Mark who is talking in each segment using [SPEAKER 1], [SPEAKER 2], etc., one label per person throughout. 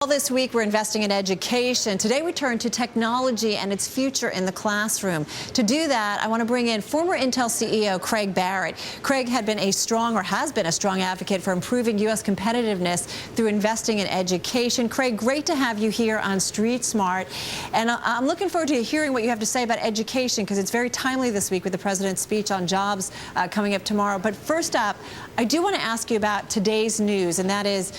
[SPEAKER 1] All this week, we're investing in education. Today, we turn to technology and its future in the classroom. To do that, I want to bring in former Intel CEO Craig Barrett. Craig had been a strong, or has been a strong advocate for improving U.S. competitiveness through investing in education. Craig, great to have you here on Street Smart. And I'm looking forward to hearing what you have to say about education, because it's very timely this week with the president's speech on jobs coming up tomorrow. But first up, I do want to ask you about today's news, and that is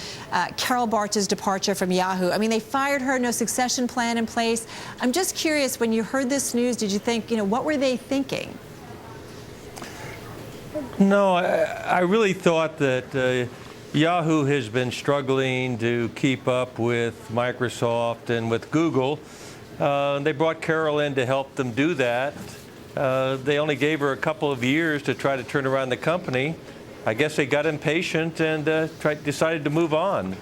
[SPEAKER 1] Carol Bartz's departure from Yahoo. I mean, they fired her, no succession plan in place. I'm just curious, when you heard this news, did you think, what were they thinking?
[SPEAKER 2] No, I really thought that Yahoo has been struggling to keep up with Microsoft and with Google. They brought Carol in to help them do that. They only gave her a couple of years to try to turn around the company. I guess they got impatient and decided to move on.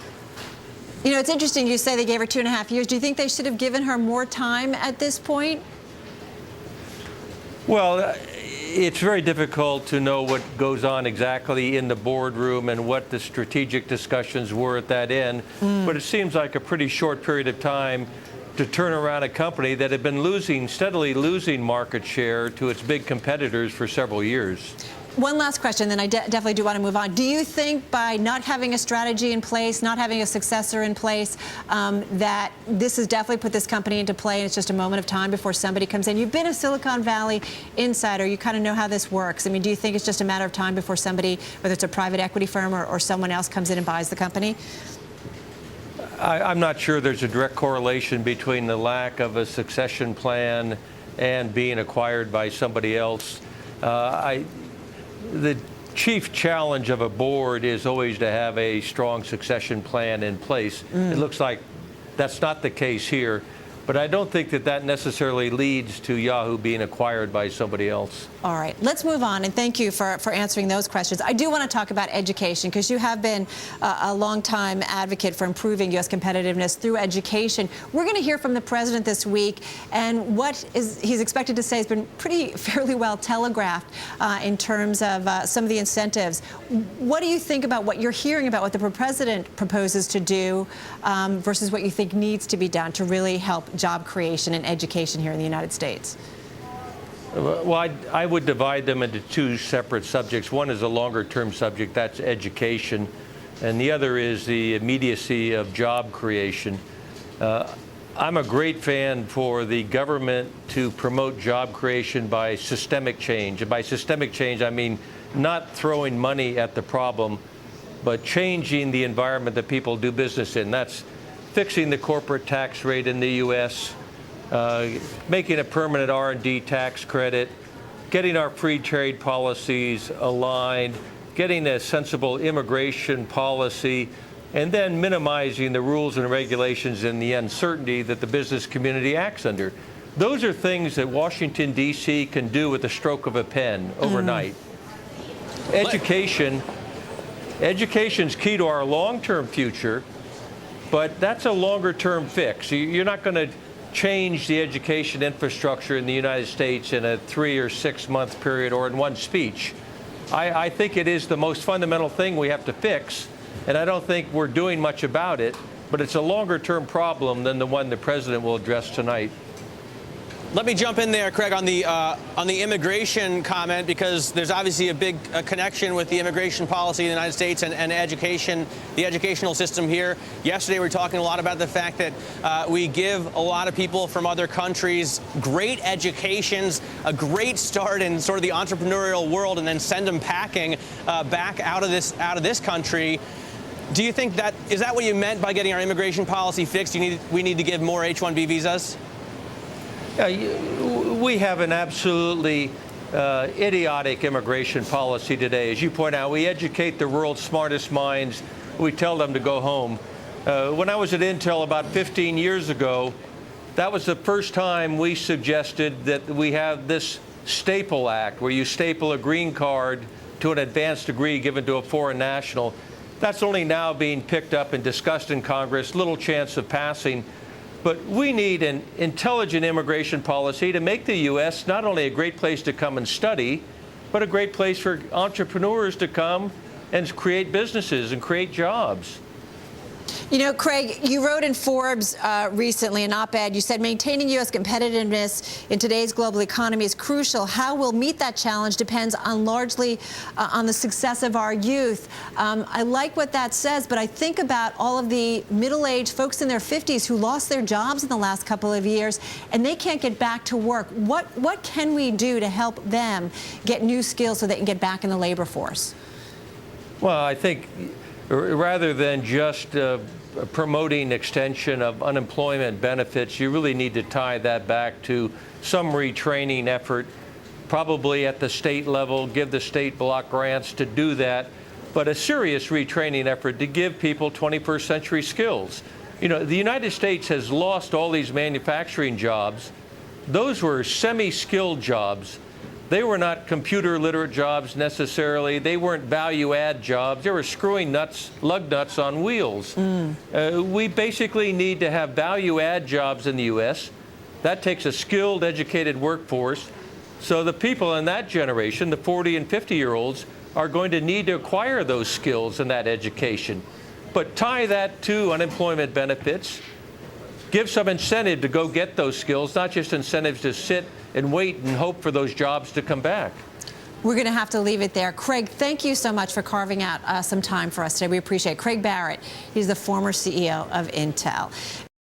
[SPEAKER 1] It's interesting you say they gave her 2.5 years. Do you think they should have given her more time at this point?
[SPEAKER 2] Well, it's very difficult to know what goes on exactly in the boardroom and what the strategic discussions were at that end. But it seems like a pretty short period of time to turn around a company that had been steadily losing market share to its big competitors for several years.
[SPEAKER 1] One last question, then I definitely do want to move on. Do you think by not having a strategy in place, not having a successor in place, that this has definitely put this company into play and it's just a moment of time before somebody comes in? You've been a Silicon Valley insider. You kind of know how this works. I mean, do you think it's just a matter of time before somebody, whether it's a private equity firm or someone else, comes in and buys the company?
[SPEAKER 2] I'm not sure there's a direct correlation between the lack of a succession plan and being acquired by somebody else. The chief challenge of a board is always to have a strong succession plan in place. It looks like that's not the case here, but I don't think that necessarily leads to Yahoo being acquired by somebody else.
[SPEAKER 1] All right, let's move on, and thank you for answering those questions. I do want to talk about education, because you have been a long-time advocate for improving U.S. competitiveness through education. We're going to hear from the president this week, and what he's expected to say has been fairly well telegraphed in terms of some of the incentives. What do you think about what you're hearing about what the president proposes to do versus what you think needs to be done to really help job creation and education here in the United States?
[SPEAKER 2] Well, I would divide them into two separate subjects. One is a longer-term subject, that's education, and the other is the immediacy of job creation. I'm a great fan for the government to promote job creation by systemic change. And by systemic change, I mean not throwing money at the problem, but changing the environment that people do business in. That's fixing the corporate tax rate in the U.S., making a permanent R&D tax credit, getting our free trade policies aligned, getting a sensible immigration policy, and then minimizing the rules and regulations and the uncertainty that the business community acts under. Those are things that Washington, D.C. can do with the stroke of a pen overnight. Education's key to our long-term future, but that's a longer-term fix. You're not going to change the education infrastructure in the United States in a 3 or 6 month period or in one speech. I think it is the most fundamental thing we have to fix, and I don't think we're doing much about it, but it's a longer-term problem than the one the president will address tonight.
[SPEAKER 3] Let me jump in there, Craig, on the immigration comment, because there's obviously a big connection with the immigration policy in the United States and education, the educational system here. Yesterday, we were talking a lot about the fact that we give a lot of people from other countries great educations, a great start in sort of the entrepreneurial world, and then send them packing back out of this country. Do you think is that what you meant by getting our immigration policy fixed? We need to give more H-1B visas?
[SPEAKER 2] We have an absolutely idiotic immigration policy today. As you point out, we educate the world's smartest minds. We tell them to go home. When I was at Intel about 15 years ago, that was the first time we suggested that we have this Staple Act, where you staple a green card to an advanced degree given to a foreign national. That's only now being picked up and discussed in Congress, little chance of passing. But we need an intelligent immigration policy to make the U.S. not only a great place to come and study, but a great place for entrepreneurs to come and create businesses and create jobs.
[SPEAKER 1] You know, Craig, you wrote in Forbes recently, an op-ed, you said maintaining U.S. competitiveness in today's global economy is crucial. How we'll meet that challenge depends on largely on the success of our youth. I like what that says, but I think about all of the middle-aged folks in their 50s who lost their jobs in the last couple of years, and they can't get back to work. What can we do to help them get new skills so they can get back in the labor force?
[SPEAKER 2] Well, I think rather than just promoting extension of unemployment benefits, you really need to tie that back to some retraining effort, probably at the state level, give the state block grants to do that, but a serious retraining effort to give people 21st century skills. You know, the United States has lost all these manufacturing jobs. Those were semi-skilled jobs. They were not computer literate jobs necessarily. They weren't value-add jobs. They were screwing nuts, lug nuts on wheels. We basically need to have value-add jobs in the U.S. That takes a skilled, educated workforce. So the people in that generation, the 40 and 50-year-olds, are going to need to acquire those skills and that education. But tie that to unemployment benefits. Give some incentive to go get those skills, not just incentives to sit and wait and hope for those jobs to come back.
[SPEAKER 1] We're going to have to leave it there. Craig, thank you so much for carving out some time for us today. We appreciate it. Craig Barrett, he's the former CEO of Intel.